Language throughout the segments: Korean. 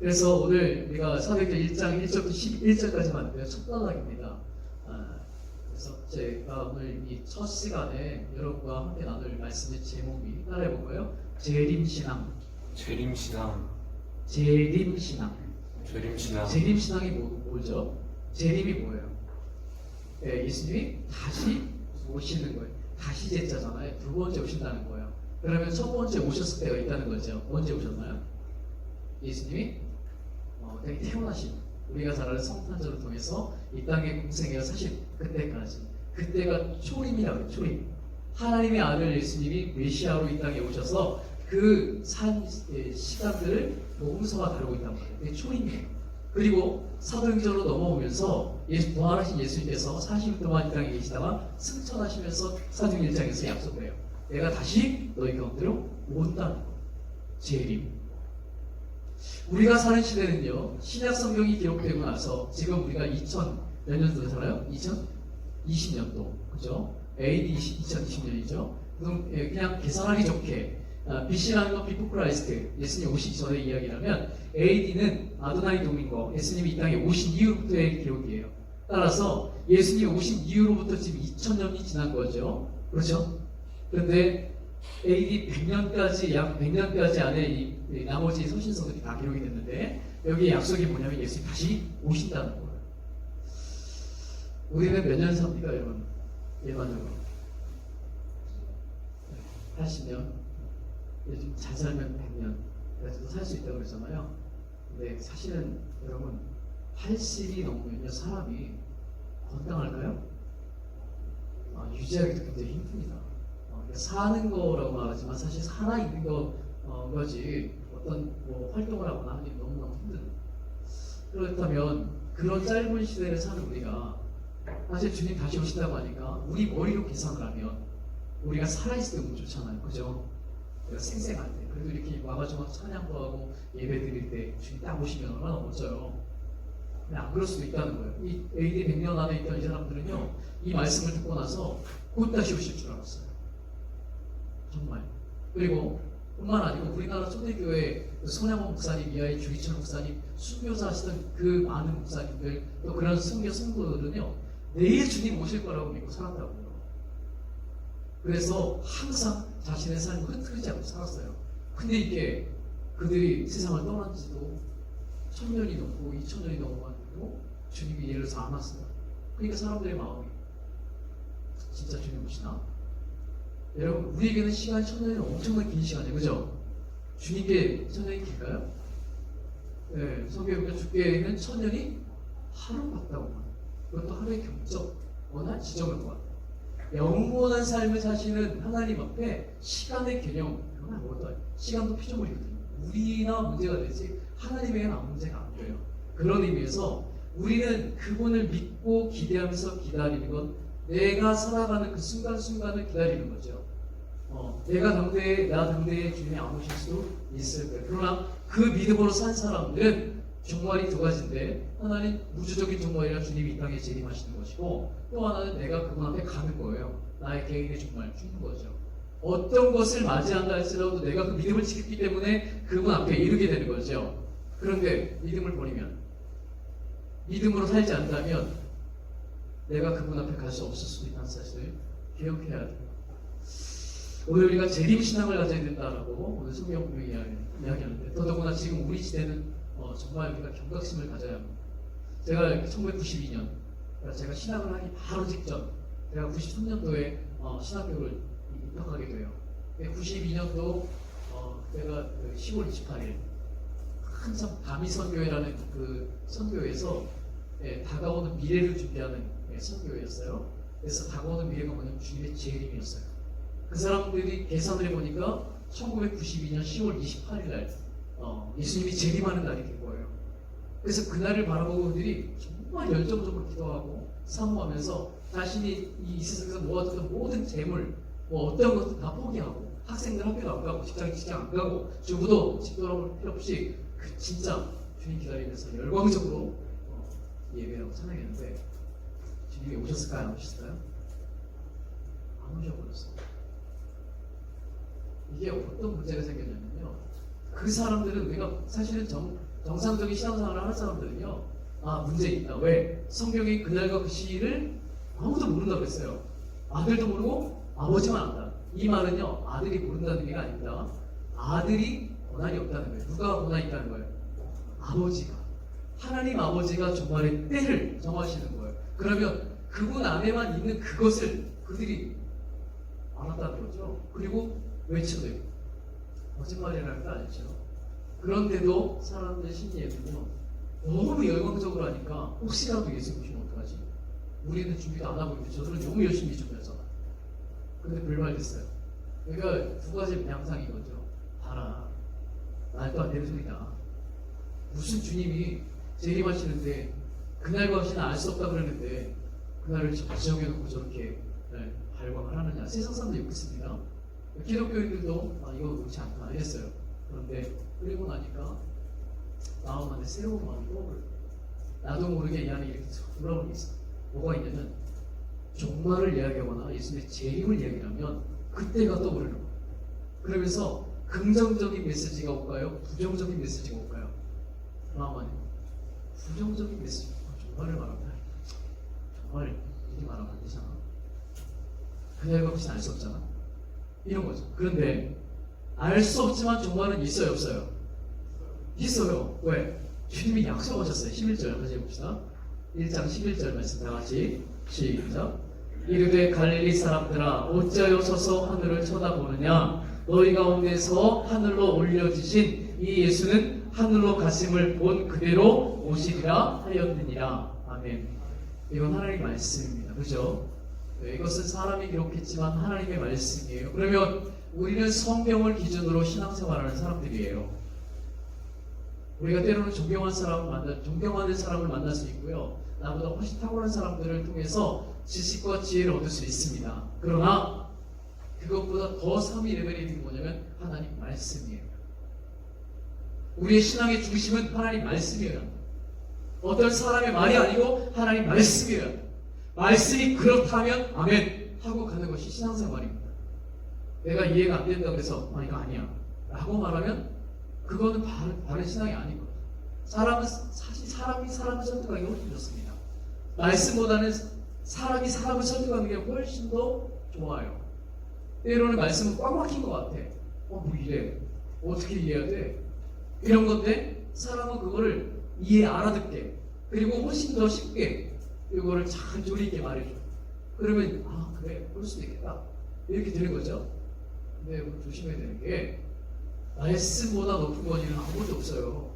그래서 오늘 우리가 사도행전 1장 1절부터 11절까지 만드는 첫 단락입니다. 그래서 제가 오늘 이 첫 시간에 여러분과 함께 나눌 말씀의 제목이 따라해볼까요? 재림신앙. 재림신앙. 재림신앙. 재림신앙. 재림신앙이 뭐죠? 재림이 뭐예요? 네, 예수님이 다시 오시는 거예요. 다시 제자잖아요. 두 번째 오신다는 거예요. 그러면 첫 번째 오셨을 때가 있다는 거죠. 언제 오셨나요? 예수님이 태어나신, 우리가 잘 아는 성탄절을 통해서 이 땅에 공생애가 사실 그때가 초림이라고 해요. 초림. 하나님의 아들 예수님이 메시아로 이 땅에 오셔서 그 시간들을 복음서가 다루고 있단 말이에요. 그게 초림이에요. 그리고 사도행전으로 넘어오면서 부활하신 예수님께서 40일 동안 이 땅에 계시다가 승천하시면서 사도행전 1장에서 약속을 해요. 내가 다시 너희 가운데로 온다는 거. 재림. 우리가 사는 시대는요, 신약 성경이 기록되고 나서 지금 우리가 2000 몇 년도 살아요? 2020년도, 그죠? AD 2020년이죠. 그냥 계산하기 좋게 BC라는 건 비포 크라이스트, 예수님 오시기 전의 이야기라면 AD는 아도나이 도민고, 예수님이 이 땅에 오신 이후부터의 기록이에요. 따라서 예수님이 오신 이후로부터 지금 2000년이 지난 거죠. 그렇죠? 그런데 AD 100년까지, 약 100년까지 안에 이 나머지 서신서들이 다 기록이 됐는데, 여기 약속이 뭐냐면 예수님이 다시 오신다는 거예요. 우리는 몇 년 삽니까, 여러분? 일반적으로 80년, 요즘 잘 살면 100년, 그래서 살 수 있다고 그러잖아요. 근데 사실은 여러분, 80이 넘으면요, 사람이 건강할까요? 유지하기도 굉장히 힘듭니다. 사는 거라고 말하지만 사실 살아있는 거지 어떤 활동을 하거나 하는 게 너무너무 힘들어요. 그렇다면 그런 짧은 시대를 사는 우리가 사실 주님 다시 오신다고 하니까 우리 머리로 계산을 하면 우리가 살아있을 때 너무 좋잖아요. 그죠? 내가 생생할 때 그래도 이렇게 와가지고 찬양도 하고 예배 드릴 때 주님 딱 오시면 얼마나 멋져요. 근데 안 그럴 수도 있다는 거예요. 이 AD 100년 안에 있던 이 사람들은요, 이 말씀을 듣고 나서 곧 다시 오실 줄 알았어요. 정말. 그리고 뿐만 아니고 우리나라 초대교회 손양원 목사님 이하의 주기철 목사님, 순교사 하시던 그 많은 목사님들, 또 그런 성도들은요, 내일 주님 오실 거라고 믿고 살았다고요. 그래서 항상 자신의 삶을 흐트리지 않고 살았어요. 근데 이게 그들이 세상을 떠난 지도 1000년이 넘고 2000년이 넘어가지고 주님이 예를 들어서 안 왔어요. 그러니까 사람들의 마음이 진짜 주님 오시나? 여러분, 우리에게는 시간이 1000년이 엄청나게 긴 시간이에요. 그죠? 주님께 1000년이 길까요? 네, 성경에 보면 주께는 1000년이 하루 같다고. 그것도 하루의 경적, 어느 지점을 것 같아요. 영원한 삶을 사시는 하나님 앞에 시간의 개념, 그건 아무것도 아니에요. 시간도 피조물이거든요. 우리나 문제가 되지 하나님에게는 아무 문제가 안 돼요. 그런 의미에서 우리는 그분을 믿고 기대하면서 기다리는 건 내가 살아가는 그 순간순간을 기다리는 거죠. 나 당대에 주님이 안 오실 수도 있을 거예요. 그러나 그 믿음으로 산 사람들은 종말이 두 가지인데, 하나는 우주적인 종말이라 주님이 이 땅에 재림하시는 것이고, 또 하나는 내가 그분 앞에 가는 거예요. 나의 개인의 종말, 죽는 거죠. 어떤 것을 맞이한다 할지라도 내가 그 믿음을 지켰기 때문에 그분 앞에 이르게 되는 거죠. 그런데 믿음을 버리면, 믿음으로 살지 않다면 내가 그분 앞에 갈 수 없을 수도 있다는 사실을 기억해야 돼요. 오늘 우리가 재림신앙을 가져야 된다라고 오늘 성경 분명히 이야기하는데, 더더구나 지금 우리 시대는 정말 우리가 경각심을 가져야 합니다. 제가 1992년, 제가 신학을 하기 바로 직전, 제가 93년도에 신학교를 입학하게 돼요. 92년도 제가 10월 28일 한참 다미선교회라는 그 선교회에서 다가오는 미래를 준비하는 선교회였어요. 그래서 다가오는 미래가 뭐냐면 주님의 재림이었어요. 그 사람들이 계산을 해보니까 1992년 10월 28일 날 예수님이 재림하는 날이 된 거예요. 그래서 그날을 바라보고 그들이 정말 열정적으로 기도하고 사모하면서 자신이 이 세상에서 모아두던 모든 재물, 어떤 것도 다 포기하고, 학생들 학교도 안 가고, 직장 안 가고, 주부도 집 돌아볼 필요 없이 진짜 주님 기다리면서 열광적으로 예배하고 찬양했는데, 주님이 오셨을까요? 안 오셨을까요? 안 오셔버렸어요. 이게 어떤 문제가 생겼냐면요, 그 사람들은 우리가 사실은 정상적인 신앙생활을 하는 사람들은요, 문제 있다. 왜? 성경이 그날과 그 시일을 아무도 모른다고 그랬어요. 아들도 모르고 아버지만 안다. 이 말은요, 아들이 모른다는 얘기가 아닙니다. 아들이 권한이 없다는 거예요. 누가 권한이 있다는 거예요? 아버지가. 하나님 아버지가 종말의 때를 정하시는 거예요. 그러면 그분 안에만 있는 그것을 그들이 알았다는 거죠. 그리고 외쳐대요. 거짓말이라는 거 아니죠. 그런데도 사람들의 심리에는요, 너무 열광적으로 하니까 혹시라도 예수 보시면 어떡하지? 우리는 준비도 안 하고 있는데 저들은 너무 열심히 준비하잖아. 근데 불발됐어요. 그러니까 두 가지 양상인 거죠. 봐라, 말도 안 되는 소리다. 무슨 주님이 재림하시는데 그날과 같이는 알 수 없다 그러는데 그날을 지정해놓고 저렇게 발광을 하느냐. 세상 사람도 욕했습니다. 기독교인들도 이거 옳지 않다 했어요. 그런데 그리고 나니까 마음 안에 새로운 마음이 떠오르고 나도 모르게 이 안에 이렇게 돌아오는 게 있어. 뭐가 있냐면 종말을 이야기하거나 예수님의 재림을 이야기하면 그때가 떠오르는 거예요. 그러면서 긍정적인 메시지가 올까요? 부정적인 메시지가 올까요? 마음 안에 부정적인 메시지. 종말을 말한다. 정말 이렇게 말하면 안 되잖아. 그날과 같이 알 수 없잖아. 이런 거죠. 그런데 알 수 없지만 종말은 있어요, 없어요? 있어요. 왜? 주님이 약속하셨어요. 11절 같이 해봅시다. 1장 11절 말씀 다 같이 시작. 이르되 갈릴리 사람들아 어찌하여 서서 하늘을 쳐다보느냐. 너희 가운데서 하늘로 올려지신 이 예수는 하늘로 가심을 본 그대로 오시리라 하였느니라. 아멘. 이건 하나님의 말씀입니다. 그죠? 이것은 사람이 기록했지만 하나님의 말씀이에요. 그러면 우리는 성경을 기준으로 신앙생활하는 사람들이에요. 우리가 때로는 존경하는 사람을 만날 수 있고요. 나보다 훨씬 탁월한 사람들을 통해서 지식과 지혜를 얻을 수 있습니다. 그러나 그것보다 더 3위 레벨이 있는 게 뭐냐면 하나님 말씀이에요. 우리의 신앙의 중심은 하나님 말씀이에요. 어떤 사람의 말이 아니고 하나님 말씀이에요. 말씀이 그렇다면 아멘 하고 가는 것이 신앙생활입니다. 내가 이해가 안 된다고 해서 이거 아니야 라고 말하면 그거는 바른 신앙이 아니거든요. 사람은 사실 사람이 사람을 설득하기 힘들었습니다. 말씀보다는 사람이 사람을 설득하는 게 훨씬 더 좋아요. 때로는 말씀은 꽉 막힌 것 같아. 뭐 이래? 어떻게 이해해야 돼? 이런 건데 사람은 그거를 알아듣게 그리고 훨씬 더 쉽게 이거를 잘 조리 있게 말해줘. 그러면 그래 그럴 수도 있겠다 이렇게 되는 거죠. 근데 조심해야 되는 게 말씀보다 높은 권위는 아무것도 없어요.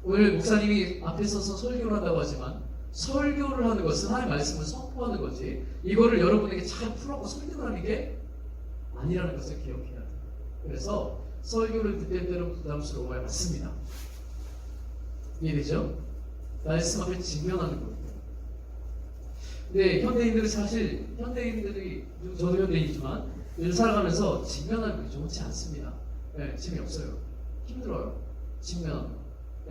오늘 목사님이 앞에 서서 설교를 한다고 하지만 설교를 하는 것은 하나님의 말씀을 선포하는 거지 이거를 여러분에게 잘 풀어서 설교를 하는 게 아니라는 것을 기억해야 돼요. 그래서 설교를 듣는 때는 부담스러워야 맞습니다. 이해되죠? 말씀 앞에 직면하는 거예요. 근데 현대인들이 저도 현대인이지만 요즘 살아가면서 직면하는 게 좋지 않습니다. 재미없어요. 힘들어요. 직면하는 거.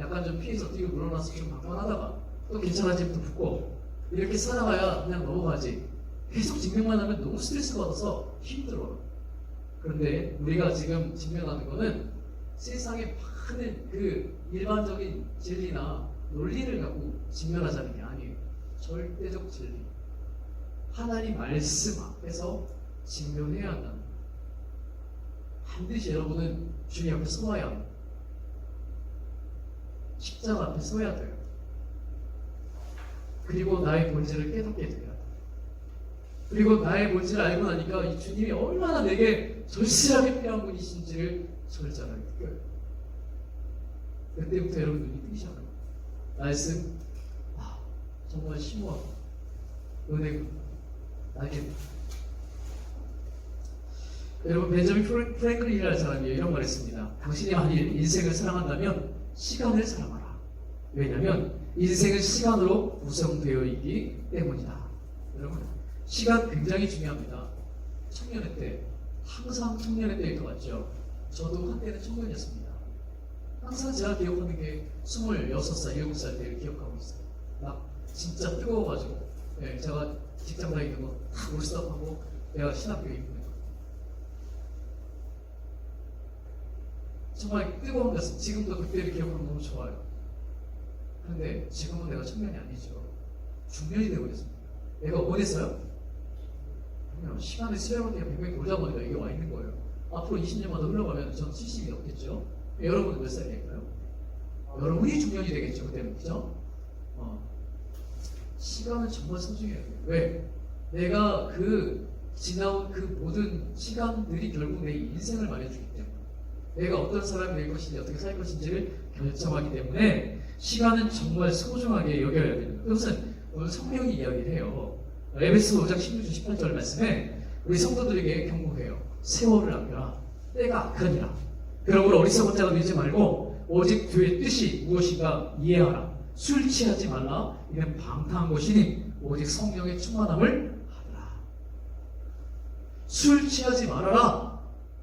약간 좀 피해서 뒤로 물러나서 좀 방관하다가 또 괜찮아지면 또 붙고 이렇게 살아가야 그냥 넘어가지. 계속 직면만 하면 너무 스트레스 받아서 힘들어요. 그런데 우리가 지금 직면하는 거는 세상에 많은 그 일반적인 진리나 논리를 갖고 직면하자는 게 아니에요. 절대적 진리. 하나님 말씀 앞에서 직면해야 한다는 거예요. 반드시 여러분은 주님 앞에 서야 합니다. 십자가 앞에 서야 돼요. 그리고 나의 본질을 깨닫게 돼요. 그리고 나의 본질을 알고 나니까 이 주님이 얼마나 내게 절실하게 필요한 분이신지를 저를 잘 알게 돼요. 그때부터 여러분 눈이 뜨기 시작합니다. 말씀 정말 심오하고 은혜가 나에게 여러분 벤저민 프랭클린이라는 사람이 이런 말 했습니다. 당신이 만일 인생을 사랑한다면 시간을 사랑하라. 왜냐하면 인생은 시간으로 구성되어 있기 때문이다. 여러분 시간 굉장히 중요합니다. 청년의 때 항상 청년의 때일 것 같죠. 저도 한때는 청년이었습니다. 항상 제가 기억하는 게 26살, 7살 때를 기억하고 있어요. 막 진짜 뜨거워가지고 제가 직장 다니는 거 다 올스톱하고 내가 신학교에 입고 정말 뜨거운 가슴, 지금도 그때를 기억하면 너무 좋아요. 그런데 지금은 내가 청년이 아니죠. 중년이 되고 있습니다. 내가 원했어요? 그냥 시간의 수레바퀴가 뱅뱅 돌다 보니까 이게 와 있는 거예요. 앞으로 20년만 더 흘러가면 전 70이 넘겠죠. 여러분은 몇 살이 될까요? 여러분이 중년이 되겠죠. 그때는. 그죠? 시간은 정말 소중해요. 왜? 내가 지나온 그 모든 시간들이 결국 내 인생을 말해주기 때문에, 내가 어떤 사람이 될 것인지 어떻게 살 것인지를 결정하기 때문에 시간은 정말 소중하게 여겨야 됩니다. 그것은 오늘 성경이 이야기를 해요. 에베소 5장 16절 18절 말씀에 우리 성도들에게 경고해요. 세월을 아껴라. 때가 악하니라. 그러므로 어리석은 자가 되지 말고 오직 주의 뜻이 무엇인가 이해하라. 술 취하지 말라. 이는 방탕한 것이니 오직 성령의 충만함을 하라. 술 취하지 말아라.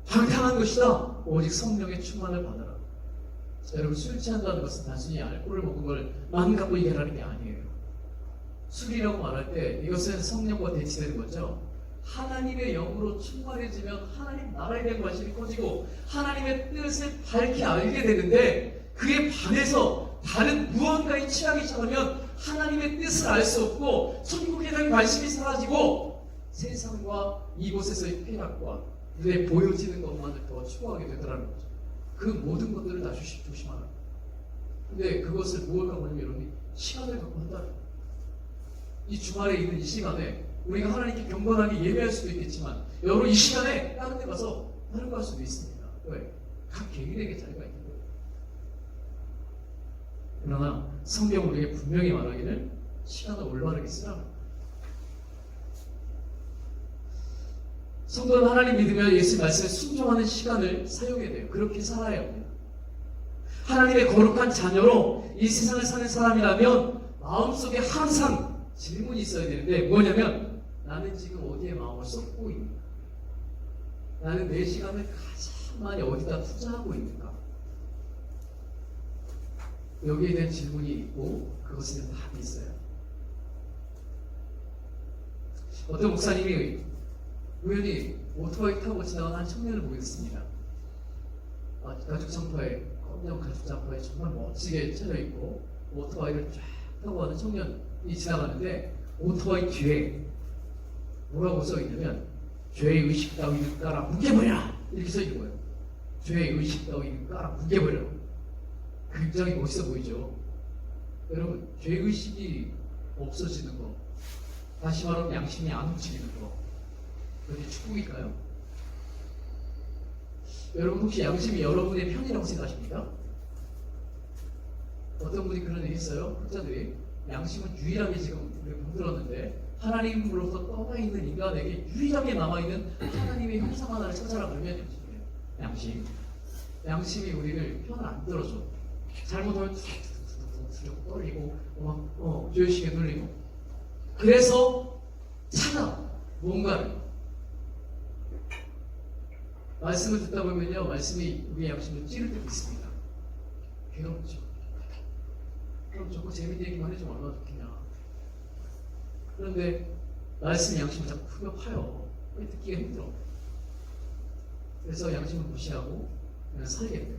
방탕한 것이다. 오직 성령의 충만을 받아라. 자, 여러분, 술 취한다는 것은 단순히 알코올을 먹은 걸 마음 갖고 얘기하는 게 아니에요. 술이라고 말할 때 이것은 성령과 대치되는 거죠. 하나님의 영으로 충만해지면 하나님 나라에 대한 관심이 커지고 하나님의 뜻을 밝히 알게 되는데, 그에 반해서 다른 무언가에 취하기 시작하면 하나님의 뜻을 알 수 없고 천국에 대한 관심이 사라지고 세상과 이곳에서의 쾌락과 눈에 보여지는 것만을 더 추구하게 되더라는 거죠. 그 모든 것들을 다 조심하라. 근데 그것을 무엇을 갖고 하냐면 여러분이 시간을 갖고 한다는 거예요. 이 주말에 있는 이 시간에 우리가 하나님께 경건하게 예배할 수도 있겠지만, 여러분 이 시간에 다른 데 가서 다른 거 할 수도 있습니다. 왜? 각 개인에게 자리가 있는 거예요. 그러나 성경은 우리에게 분명히 말하기를 시간을 올바르게 쓰라는 거예요. 성도는 하나님 믿으며 예수 말씀에 순종하는 시간을 사용해야 돼요. 그렇게 살아야 합니다. 하나님의 거룩한 자녀로 이 세상을 사는 사람이라면 마음속에 항상 질문이 있어야 되는데, 뭐냐면 나는 지금 어디에 마음을 쏟고 있는가? 나는 내 시간을 가장 많이 어디다 투자하고 있는가? 여기에 대한 질문이 있고 그것에 대한 답이 있어요. 어떤 목사님이 우연히 오토바이 타고 지나간 한 청년을 보게 됐습니다. 가죽 점퍼에, 검정 가죽 점퍼에 정말 멋지게 차려입고 오토바이를 쫙 타고 가는 청년이 지나가는데, 오토바이 뒤에 뭐라고 써있냐면 죄의 의식 따위는 깔아 뭉개버려라, 이렇게 써있는 거예요. 죄의 의식 따위는 깔아 뭉개버려라. 굉장히 멋있어 보이죠. 여러분, 죄의식이 없어지는 거, 다시 말하면 양심이 안 움직이는 거, 그게 축복일까요? 여러분, 혹시 양심이 여러분의 편이라고 생각하십니까? 어떤 분이 그런 얘기 했어요. 학자들이 양심은 유일하게 지금 우리가 병들었는데, 하나님으로부터 떠나 있는 인간에게 유일하게 남아있는 하나님의 형상 하나를 찾아라 그러면 양심이 우리를 편을 안 들어줘. 잘못하면 두둑두둑 떨리고 죄의식에 눌리고, 그래서 찾아 뭔가를. 말씀을 듣다 보면요, 말씀이 우리의 양심을 찌를 때도 있습니다. 괴롭죠. 그럼 자꾸 재밌는 얘기만 해주면 얼마나 좋겠냐. 그런데 말씀 양심을 자꾸 크게 파요. 듣기가 힘들어. 그래서 양심을 무시하고 그냥 살게 돼요.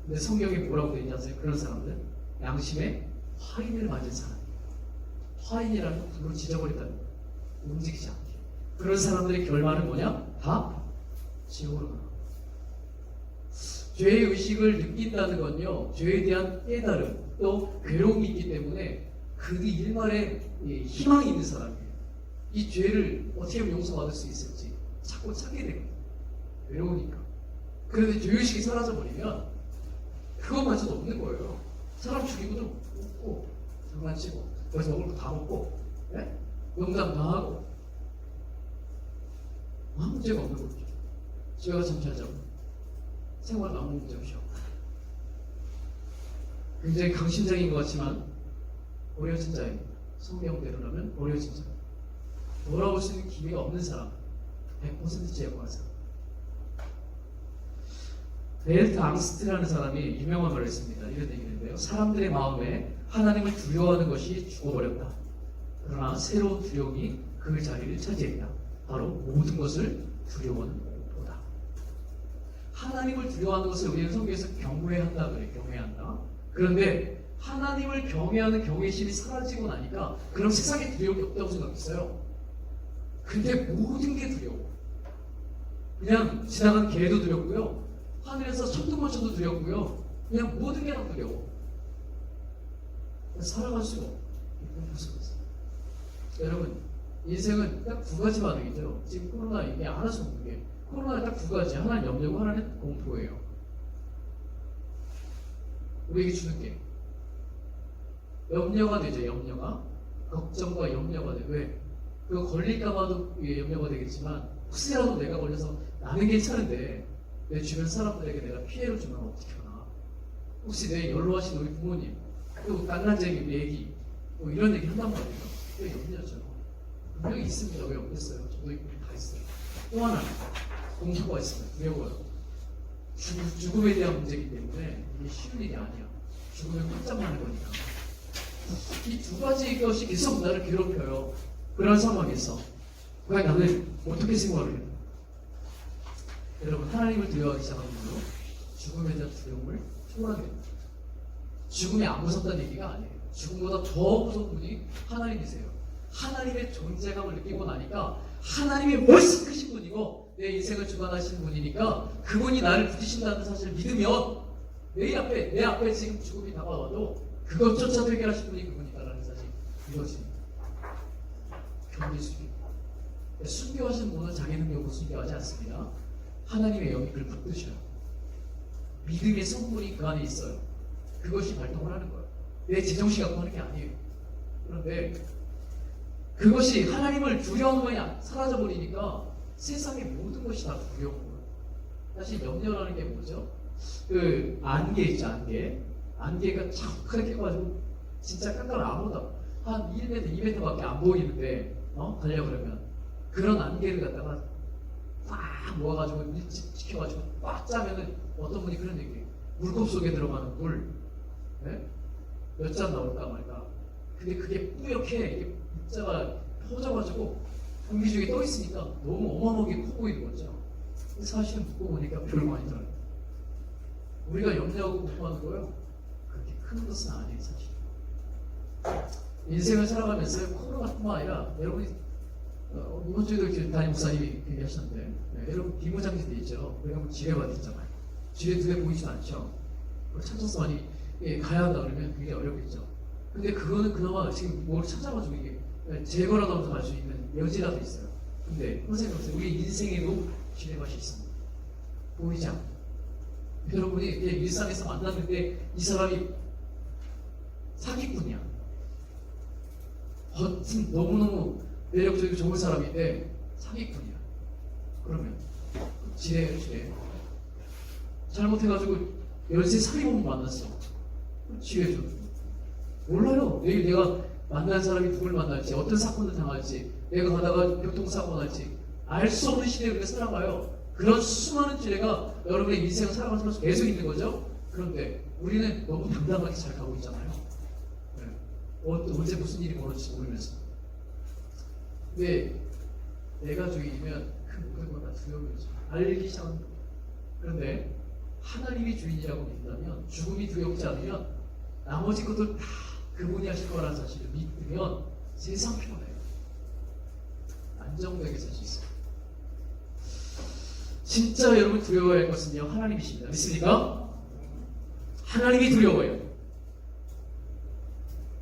근데 성경에 뭐라고 되어 있는지 아세요? 그런 사람들, 양심에 화인을 맞은 사람이에요. 화인이라는 건 불로 지져버린다는 거예요. 움직이지 않게. 그런 사람들의 결말은 뭐냐? 다 지옥으로 가요. 죄의 의식을 느낀다는 건요, 죄에 대한 깨달음, 또 괴로움이 있기 때문에 그 일말에 희망이 있는 사람이에요. 이 죄를 어떻게 하면 용서받을 수 있을지 자꾸 찾게 되거든요. 외로우니까. 그런데 죄의식이 사라져버리면 그것마저도 없는 거예요. 사람 죽이고도 웃고 장난치고 거기서 먹을 거 다 먹고, 네? 농담 다 하고 아무 문제가 없는 거죠. 집에 가서 잠자자고 생활 아무 문제 없이 하고. 굉장히 강심장인 것 같지만 어려진 자입니다. 성경대로라면 어려진 자. 돌아올 수 있는 기회가 없는 사람, 100% 제거한 사람. 베르트 앙스트라는 사람이 유명한 말을 했습니다. 이런 얘기를 했는데요. 사람들의 마음에 하나님을 두려워하는 것이 죽어버렸다. 그러나 새로운 두려움이 그 자리를 차지했다. 바로 모든 것을 두려워하는 것보다. 하나님을 두려워하는 것을 우리는 성경에서 경외한다 그래. 경외한다. 그런데 하나님을 경외하는 경외심이 사라지고 나니까 그럼 세상에 두려움이 없다고 생각했어요. 근데 모든 게 두려워. 그냥 지나가는 개도 두렵고요. 하늘에서 천둥번쩍도 두렵고요. 그냥 모든 게 다 두려워. 살아갈 수가 없어. 여러분, 인생은 딱 두 가지 반응이죠. 지금 코로나 이게 알아서 없는 게 코로나는 딱 두 가지. 하나는 염려고 하나는 공포예요. 우리에게 주는 게 염려가 되죠. 염려가 걱정과 염려가 돼. 왜? 그거 걸릴까봐도 염려가 되겠지만 혹시라도 내가 걸려서 나는 괜찮은데 내 주변 사람들에게 내가 피해를 주면 어떻게 하나? 혹시 내 연로하신 우리 부모님 또 딸난쟁이 우리 애기 뭐 이런 얘기 한단 말이에요. 그게 염려죠. 분명히 있습니다. 왜 없겠어요? 저도 우리 다 있어요. 또 하나 공포가 있습니다. 두려워요. 죽음에 대한 문제이기 때문에 이게 쉬운 일이 아니야. 죽으면 깜짝 놀라는 거니까. 이 두 가지 것이 계속 나를 괴롭혀요. 그런 상황에서 과연 나는 어떻게 생활을 해요? 여러분, 하나님을 두려워하기 시작하면요 죽음에 대한 두려움을 초월하게 됩니다. 죽음이 안 무섭다는 얘기가 아니에요. 죽음보다 더 무서운 분이 하나님이세요. 하나님의 존재감을 느끼고 나니까 하나님이 훨씬 크신 분이고 내 인생을 주관하시는 분이니까 그분이 나를 부딪힌다는 사실을 믿으면 내 앞에 지금 죽음이 다가와도 그것조차도 해결하신 분이 그분이다라는 사실 이것이 견딜 수 있습니다. 순교하신 분은 자기 능력으로 순교하지 않습니다. 하나님의 영이 그를 붙드셔요. 믿음의 성분이 그 안에 있어요. 그것이 발동을 하는 거예요. 내 제정신 갖고 하는 게 아니에요. 그런데 그것이 하나님을 두려워하는 것이 사라져버리니까 세상의 모든 것이 다 두려운 거예요. 사실 염려라는 게 뭐죠? 그 안개 있죠, 안개. 안개가 자꾸 그렇게 해가지고 진짜 깜깜한 아무도 한 1m, 2m밖에 안 보이는데 가려고 그러면 그런 안개를 갖다가 딱 모아가지고 밀집시켜가지고 꽉 짜면은 어떤 분이 그런 얘기해요. 물컵 속에 들어가는 물 네? 몇 잔 나올까 말까. 근데 그게 뿌옇게 이게 입자가 퍼져가지고 공기 중에 떠 있으니까 너무 어마어마하게 커 보이는 거죠. 사실은 듣고 보니까 별거 아니더라고요. 우리가 염려하고 공포하는 거요 그렇게 큰 것은 아니에요. 사실 인생을 살아가면서 코로나뿐만 아니라 여러분이 이번 주에도 이렇게 담임 목사님이 얘기하셨는데 여러분 비무장지대 있죠. 우리가 뭐 지뢰밭 있잖아요. 지뢰 눈에 보이진 않죠. 찾아서 많이 가야 한다 그러면 굉장히 어렵겠죠. 근데 그거는 그나마 지금 뭘 찾아가지고 이게 제거라도 하면서 갈 수 있는 여지라도 있어요. 근데 선생님 보세요. 우리 인생에도 지뢰밭이 있습니다. 보이지 않고 여러분이 그냥 일상에서 만났는데 이 사람이 사기꾼이야. 겉은 너무너무 매력적이고 좋은 사람인데 사기꾼이야. 그러면 지뢰예요, 지뢰. 잘못해가지고 연쇄 살인범 만났어. 지뢰죠. 몰라요. 내일 내가 만난 사람이 누굴 만날지, 어떤 사건을 당할지, 내가 가다가 교통사고 날지 알 수 없는 시대에 우리가 살아가요. 그런 수많은 지뢰가 여러분의 인생을 살아가는 속에서 계속 있는 거죠. 그런데 우리는 너무 당당하게 잘 가고 있잖아요. 네. 언제 무슨 일이 벌어질지 모르면서. 근데 내가 주인이면 그 모든 걸 다 두려움이죠. 알기 시작합니다. 그런데 하나님이 주인이라고 믿는다면, 죽음이 두렵지 않으면 나머지 것들 다 그분이 하실 거라는 사실을 믿으면 세상 편해요. 안정되게 살 수 있어요. 진짜 여러분 두려워야 할 것은요, 하나님이십니다. 믿습니까? 하나님이 두려워요.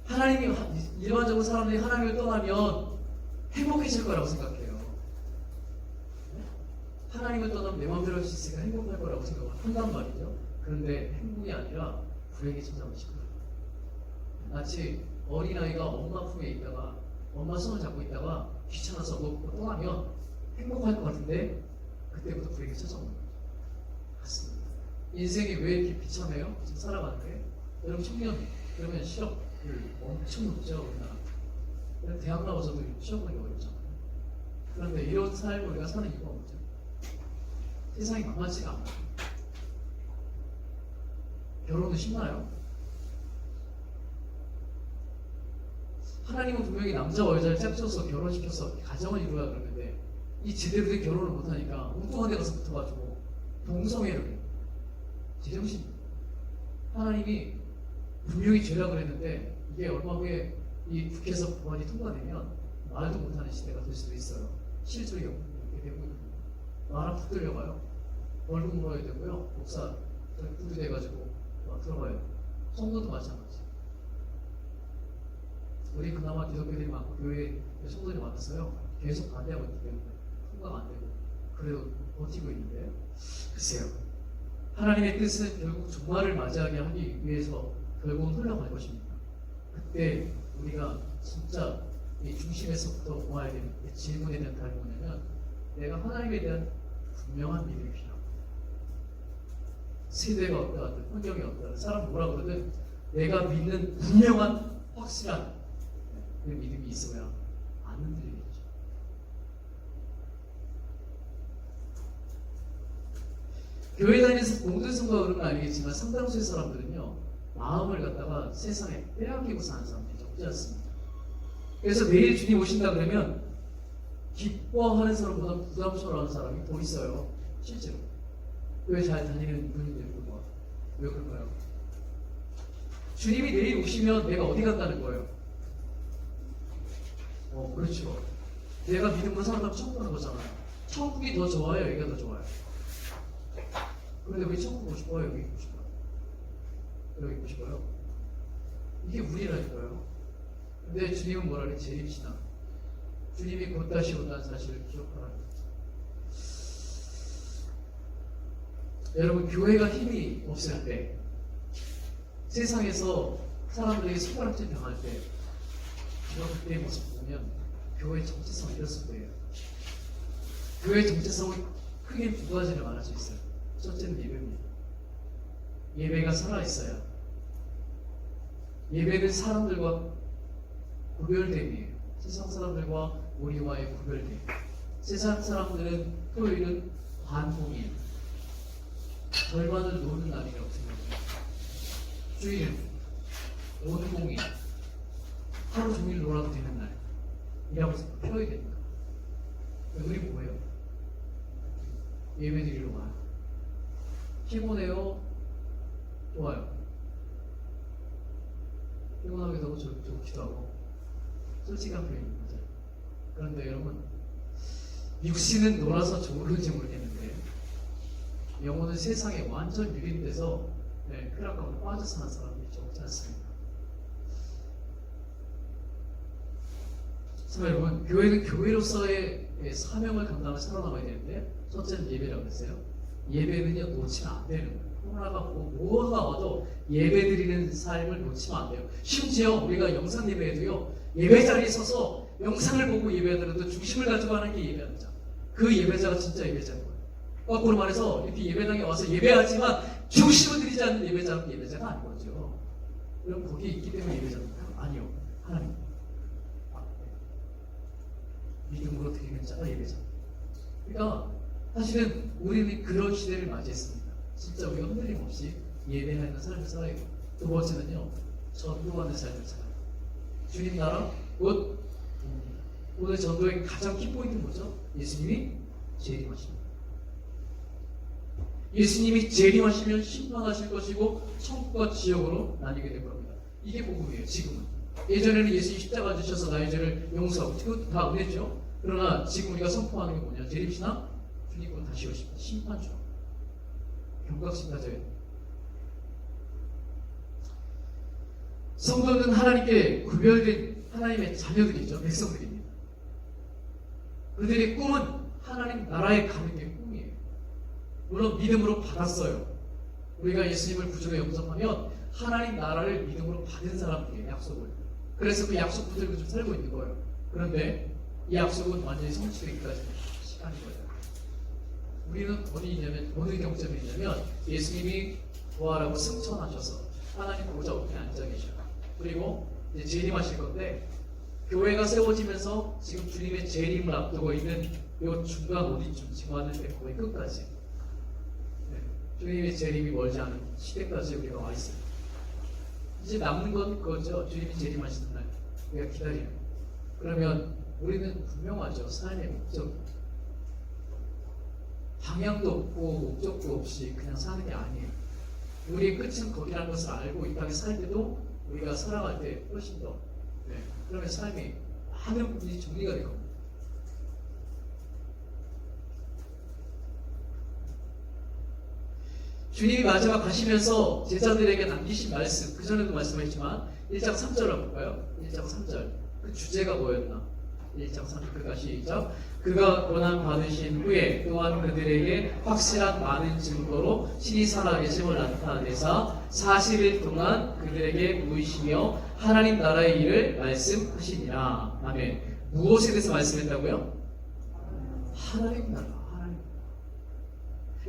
하나님이 일반적으로 사람들이 하나님을 떠나면 행복해질 거라고 생각해요. 하나님을 떠나면 내 마음대로 할 수 있으니까 행복할 거라고 생각한단 말이죠. 그런데 행복이 아니라 불행이 찾아오실 거예요. 마치 어린아이가 엄마 품에 있다가 엄마 손을 잡고 있다가 귀찮아서 뭐 떠나면 행복할 것 같은데 그때부터 불행이 찾아오는 거죠. 맞습니다. 인생이 왜 이렇게 비참해요? 지금 살아가는데 여러분 청년 그러면 실업을 엄청 높죠. 우리나라. 대학 나와서도 취업하기 어렵잖아요. 그런데 이런 삶을 우리가 사는 이유가 뭐죠? 세상이 만만치가 않아요. 결혼은 쉽나요? 하나님은 분명히 남자와 여자를 짝져서 결혼시켜서 가정을 이루라 그러는데 이 제대로 된 결혼을 못하니까 엉뚱한 데 가서 붙어가지고 동성애를 해요. 제정신. 하나님이 분명히 죄라고 그랬는데 이게 얼마 후에 이 국회에서 법안이 통과되면 말도 못하는 시대가 될 수도 있어요. 실제로 이렇게 되고 있는 거예요. 나라 붙들려가요. 월급 물어야 되고요. 목사 구두돼가지고 들어가요. 성도도 마찬가지. 우리 그나마 기독교들이 많고 교회에 성도들이 많았어요. 계속 반대하고 있기 때문에 통과가 안 되고 그래도 버티고 있는데 글쎄요. 하나님의 뜻은 결국 종말을 맞이하게 하기 위해서 결국은 흘러갈 것입니다. 그때 우리가 진짜 이 중심에서부터 모아야 되는 질문에 대한 답이 뭐냐면 내가 하나님에 대한 분명한 믿음이 필요합니다. 세대가 어떠하든 환경이 어떠하든 사람 뭐라 그러든 내가 믿는 분명한 확실한 그 믿음이 있어야 안 흔들리겠죠. 교회 다니면서 모든 성도가 그런 건 아니겠지만 상당수의 사람들은요 마음을 갖다가 세상에 빼앗기고 사는 사람들이 적지 않습니다. 그래서 내일 주님 오신다 그러면 기뻐하는 사람보다 부담스러워하는 사람이 더 있어요. 실제로 교회 잘 다니는 분들도 뭐 왜 그럴까요? 주님이 내일 오시면 내가 어디 간다는 거예요? 그렇죠. 내가 믿음으로 살아가면 천국 가는 거잖아요. 천국이 더 좋아요? 여기가 더 좋아요? 그런데 왜 천국 오고 싶어요? 여기 있고 싶어요? 여기 있고 싶어요? 이게 우리라니까요. 근데 주님은 뭐라 그래? 재림신앙. 주님이 곧 다시 온다는 사실을 기억하라. 여러분, 교회가 힘이 없을 때, 세상에서 사람들에게 손가락질 당할 때, 여러분 그때의 모습 보면 교회의 정체성을 잃었을 거예요. 교회의 정체성은 크게 두 가지를 말할 수 있어요. 첫째는 예배입니다. 예배가 살아있어야. 예배는 사람들과 구별됨이에요. 세상 사람들과 우리와의 구별됨. 세상 사람들은 토요일은 반공이에요. 절반을 노는 날이라고 생각해요. 주일은 온공이에요. 하루 종일 놀아도 되는 날이라고 표현이 됩니다. 우리 뭐예요? 예배 드리러 와요. 피곤해요? 좋아요. 피곤하기도 하고 좋기도 하고 솔직한 표현입니다. 그런데 여러분 육신은 놀아서 좋은지 모르겠는데 영혼은 세상에 완전 유린돼서 쾌락 가운데 빠져 사는 사람들이 적지 않습니다. 자, 여러분 교회는 교회로서의 사명을 감당하며 살아남아야 되는데 첫째는 예배라고 했어요. 예배는요 놓치면 안 되는 거예요. 코로나가 뭐가 와도 예배 드리는 삶을 놓치면 안 돼요. 심지어 우리가 영상 예배에도요 예배 자리에 서서 영상을 보고 예배하더라도 중심을 가지고 하는 게 예배하자. 그 예배자가 진짜 예배자인 거예요. 거꾸로 말해서 이렇게 예배당에 와서 예배하지만 중심을 들이지 않는 예배자는 예배자가 아닌 거죠. 그럼 거기에 있기 때문에 예배자입니까? 아니요. 하나님. 믿음으로 드리는 자가 예배자. 그러니까 사실은 우리는 그런 시대를 맞이했습니다. 진짜 우리가 흔들림 없이 예배하는 삶을 살아야 돼요. 두 번째는요, 전도하는 삶을 살아요. 주님 나라 곧 오늘 전도의 가장 키포인트는 뭐죠? 예수님이 재림하십니다. 예수님이 재림하시면 심판하실 것이고 천국과 지옥으로 나뉘게 될 겁니다. 이게 복음이에요. 지금은. 예전에는 예수님이 십자가 지셔서 나의 죄를 용서하고 그것도 다 은혜죠. 그러나 지금 우리가 선포하는 게 뭐냐? 재림신앙? 주님은 다시 오십니다. 심판죠. 경각심사져야 돼요. 성도는 하나님께 구별된 하나님의 자녀들이죠. 백성들입니다. 그들의 꿈은 하나님 나라에 가는 게 꿈이에요. 물론 믿음으로 받았어요. 우리가 예수님을 구주로 영접하면 하나님 나라를 믿음으로 받은 사람들이에요. 약속을. 그래서 그 약속 붙들고 좀 살고 있는 거예요. 그런데 이 약속은 완전히 성취되기까지 시간이 걸려요. 우리는 어디 있냐면 어느 경점에 있냐면 예수님이 부활하고 승천하셔서 하나님 보좌 우편에 앉아 계셔요. 그리고 이제 재림하실 건데 교회가 세워지면서 지금 주님의 재림을 앞두고 있는 이 중간 어디쯤 지금 왔는데 거의 끝까지 주님의 재림이 멀지 않은 시대까지 우리가 와 있어요. 이제 남는 건 그거죠. 주님이 재림하시는 날 우리가 기다리는. 그러면 우리는 분명하죠. 삶의 목적. 방향도 없고 목적도 없이 그냥 사는 게 아니에요. 우리의 끝은 거기라는 것을 알고 이 땅에 살 때도 우리가 살아갈 때 훨씬 더 그러면 삶이 많은 부분이 정리가 될 겁니다. 주님이 마지막 가시면서 제자들에게 남기신 말씀, 그 전에도 말씀했지만 1장 3절을 볼까요? 1장 3절. 그 주제가 뭐였나? 1장 3절 그가 시작. 그가 고난 받으신 후에 또한 그들에게 확실한 많은 증거로 신이 살아계심을 나타내사 40일 동안 그들에게 보이시며 하나님 나라의 일을 말씀하시니라. 아멘. 무엇에 대해서 말씀했다고요? 하나님 나라.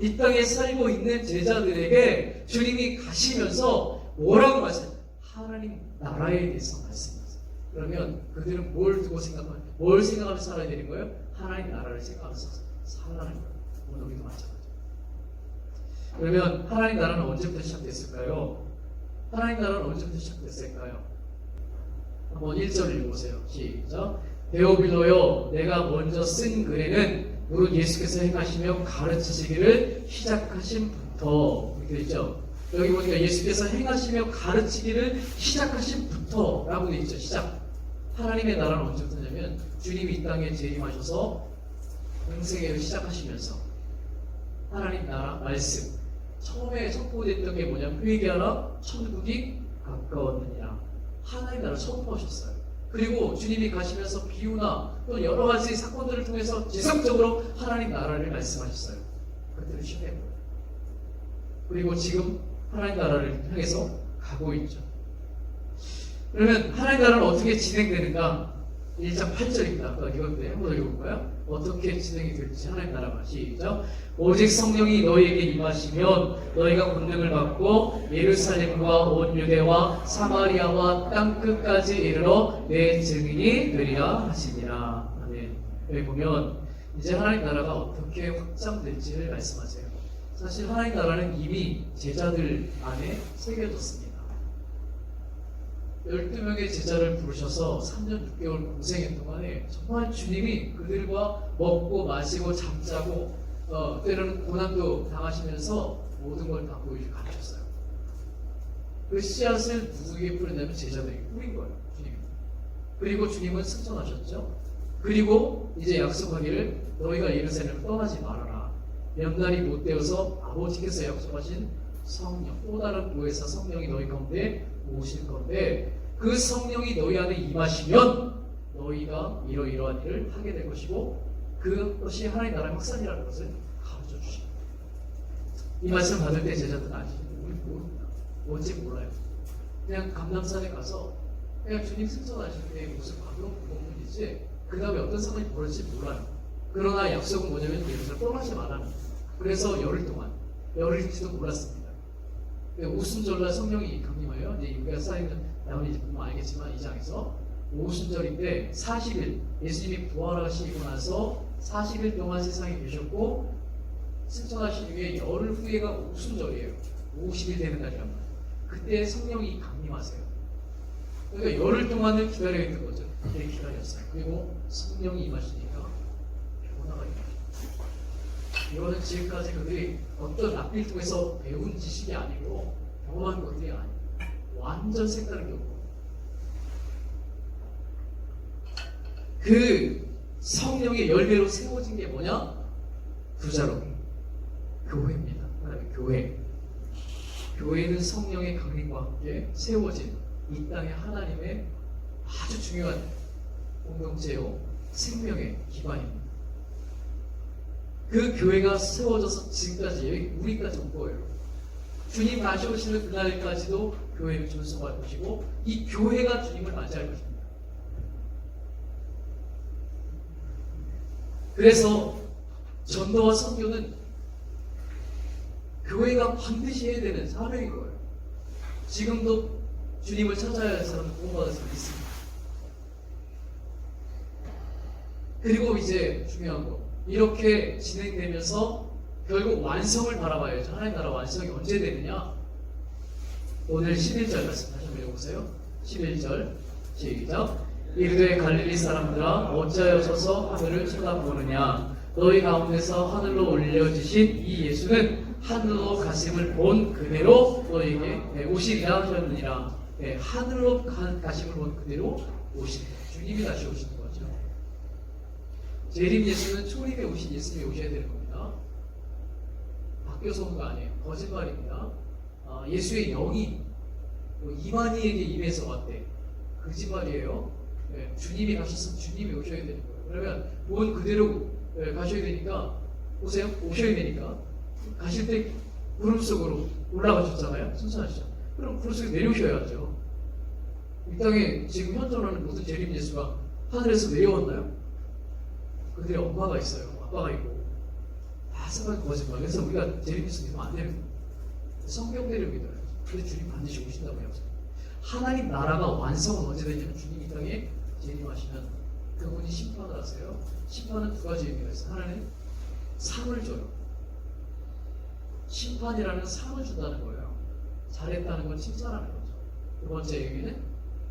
이 땅에 살고 있는 제자들에게 주님이 가시면서 뭐라고 말씀하세요? 하나님 나라에 대해서 말씀하세요. 그러면 그들은 뭘 두고 생각하면, 뭘 생각하면서 살아야 되는 거예요? 하나님 나라를 생각하면서 살아가는 거예요. 오늘 우리도 마찬가지예요. 그러면 하나님 나라는 언제부터 시작됐을까요? 하나님 나라는 언제부터 시작됐을까요? 한번 1절 읽어보세요. 시작. 데오빌로여, 내가 먼저 쓴 글에는 무릇 예수께서 행하시며 가르치시기를 시작하신부터 이렇게 있죠. 여기 보니까 예수께서 행하시며 가르치기를 시작하신부터 라고 되어 있죠. 시작. 하나님의 나라는 언제부터냐면 주님이 이 땅에 재림하셔서 공생애를 시작하시면서 하나님 나라 말씀 처음에 선포됐던 게 뭐냐면 회개하라 천국이 가까웠느니라. 하나님 나라를 선포하셨어요. 그리고 주님이 가시면서 비유나 또 여러 가지 사건들을 통해서 지속적으로 하나님 나라를 말씀하셨어요. 그들을 신뢰해요. 그리고 지금 하나님 나라를 향해서 가고 있죠. 그러면 하나님 나라는 어떻게 진행되는가? 1장 8절입니다. 이것도 한번 읽어볼까요? 어떻게 진행이 될지 하나님 나라가 시작. 오직 성령이 너희에게 임하시면 너희가 권능을 받고 예루살렘과 온 유대와 사마리아와 땅끝까지 이르러 내 증인이 되리라 하시니라. 아멘. 여기 보면 이제 하나님 나라가 어떻게 확장될지를 말씀하세요. 사실 하나님 나라는 이미 제자들 안에 새겨졌습니다. 12명의 제자를 부르셔서 3년 6개월 공생했던 동안에 정말 주님이 그들과 먹고 마시고 잠자고 때로는 고난도 당하시면서 모든 걸 다 가르쳤어요. 그 씨앗을 누구에게 뿌렸냐면 제자들에게 뿌린 거예요. 주님이. 그리고 주님은 승천하셨죠. 그리고 이제 약속하기를 너희가 예루살렘을 떠나지 말아라. 몇 날이 못 되어서 아버지께서 약속하신 성령, 또 다른 보혜사 성령이 너희 가운데 오실 건데 그 성령이 너희 안에 임하시면 너희가 이러이러한 일을 하게 될 것이고 그것이 하나님 나라의 확산이라는 것을 가르쳐 주십니다. 이 말씀 받을 때 제자들은 아직 우리 모릅니다. 뭔지 몰라요. 그냥 감람산에 가서 그냥 주님 승천하실 때 무슨 밥으로 먹는 이지 그 다음에 어떤 상황이 벌어질지 몰라요. 그러나 약속은 뭐냐면 예루살렘 떠나지 말라는 거예요. 그래서 열흘일지도 몰랐습니다. 오순절날 성령이 강림하여 이제 우리가 쌓이는 나머지 이제 보면 알겠지만 2장에서 오순절인데 40일 예수님이 부활하시고 나서 40일 동안 세상에 계셨고 승천하신 후에 열흘 후에가 오순절이에요. 50일 되는 날이란 말이에요. 그때 성령이 강림하세요. 그러니까 열흘 동안을 기다려야 했던 거죠. 그때 기다렸어요. 그리고 성령이 임하시니까 변화가 일어나요. 이거는 지금까지 그들이 어떤 랍비를 통해서 배운 지식이 아니고 경험한 것들이 아니에요. 완전 색다른 경우. 그 성령의 열매로 세워진 게 뭐냐? 부자로 교회입니다. 하나님의 교회. 교회는 성령의 강림과 함께 세워진 이 땅의 하나님의 아주 중요한 공동체요 생명의 기반입니다. 그 교회가 세워져서 지금까지 우리까지 온 거예요. 주님 다시 오시는 그날까지도 교회를 존속할 것이고 이 교회가 주님을 맞이할 것입니다. 그래서 전도와 선교는 교회가 반드시 해야 되는 사명인 거예요. 지금도 주님을 찾아야 할 사람은 구원받을 수 있습니다. 그리고 이제 중요한 거 이렇게 진행되면서 결국 완성을 바라봐야죠. 하나님 나라 완성이 언제 되느냐? 오늘 11절 말씀 다시 한번 읽어보세요. 11절 시작. 이르되 갈릴리 사람들아 어찌하여 서서 하늘을 쳐다보느냐? 너희 가운데서 하늘로 올려지신 이 예수는 하늘로 가심을 본 그대로 너희에게 오시리라 하셨느니라. 하늘로 가심을 본 그대로 오시리라. 주님이 다시 오시는 거죠. 재림 예수는 초림에 오신 예수님이 오셔야 되는 겁니다. 바뀌어서 온 거 아니에요. 거짓말입니다. 예수의 영이 이만희에게 임해서 왔대. 거짓말이에요. 주님이 가셨으면 주님이 오셔야 되는 거예요. 그러면 본 그대로 가셔야 되니까 오셔야 되니까 가실 때 구름 속으로 올라가셨잖아요. 순수하시죠. 그럼 구름 속에 내려오셔야죠. 이 땅에 지금 현존하는 모든 재림 예수가 하늘에서 내려왔나요? 그들의 엄마가 있어요. 아빠가 있고 다 사람 거짓말. 그래서 우리가 재림 예수 믿으면 안 됩니다. 성경대로 믿어요. 근데 주님 반드시 오신다고 해요. 하나님 나라가 완성은 언제 되냐면 주님 이 땅에 재림하시면 그분이 심판을 하세요. 심판은 두 가지 의미가 있어요. 하나는 상을 줘요. 심판이라는 상을 준다는 거예요. 잘했다는 건 칭찬하는 거죠. 두 번째 의미는